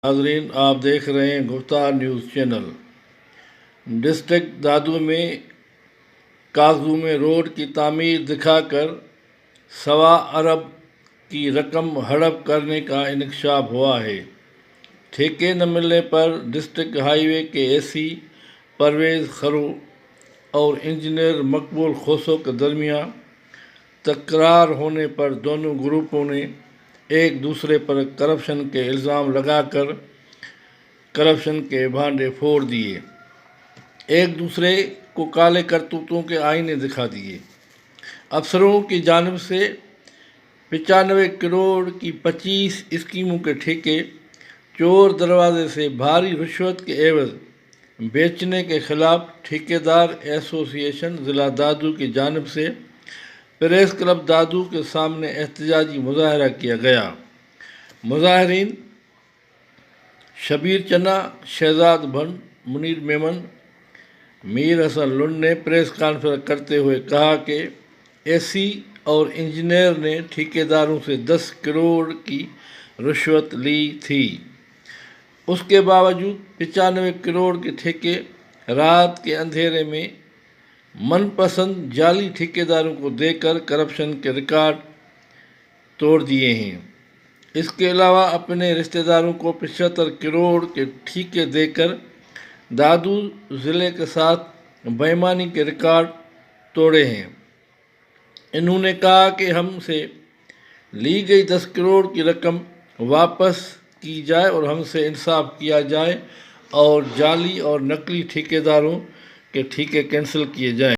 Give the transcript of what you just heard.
ناظرین، آپ دیکھ رہے ہیں گفتار نیوز چینل۔ ڈسٹرکٹ دادو میں کاغذوں میں روڈ کی تعمیر دکھا کر 1.25 ارب کی رقم ہڑپ کرنے کا انکشاف ہوا ہے۔ ٹھیکے نہ ملنے پر ڈسٹرکٹ ہائی وے کے اے سی پرویز خرو اور انجینئر مقبول کھوسو کے درمیان تکرار ہونے پر دونوں گروپوں نے ایک دوسرے پر کرپشن کے الزام لگا کر کرپشن کے بھانڈے پھوڑ دیے، ایک دوسرے کو کالے کرتوتوں کے آئینے دکھا دیے۔ افسروں کی جانب سے 95 کروڑ کی 25 اسکیموں کے ٹھیکے چور دروازے سے بھاری رشوت کے عوض بیچنے کے خلاف ٹھیکیدار ایسوسی ایشن ضلع دادو کی جانب سے پریس کلب دادو کے سامنے احتجاجی مظاہرہ کیا گیا۔ مظاہرین شبیر چنا، شہزاد بھنڈ، منیر میمن، میر حسن لنڈ نے پریس کانفرنس کرتے ہوئے کہا کہ اے سی اور انجینئر نے ٹھیکیداروں سے 10 کروڑ کی رشوت لی تھی۔ اس کے باوجود 95 کروڑ کے ٹھیکے رات کے اندھیرے میں من پسند جعلی ٹھیکیداروں کو دے کر کرپشن کے ریکارڈ توڑ دیے ہیں۔ اس کے علاوہ اپنے رشتہ داروں کو 75 کروڑ کے ٹھیکے دے کر دادو ضلع کے ساتھ بے ایمانی کے ریکارڈ توڑے ہیں۔ انہوں نے کہا کہ ہم سے لی گئی 10 کروڑ کی رقم واپس کی جائے اور ہم سے انصاف کیا جائے اور جعلی اور نقلی ٹھیکیداروں کے ٹھیکے کینسل کیے جائیں۔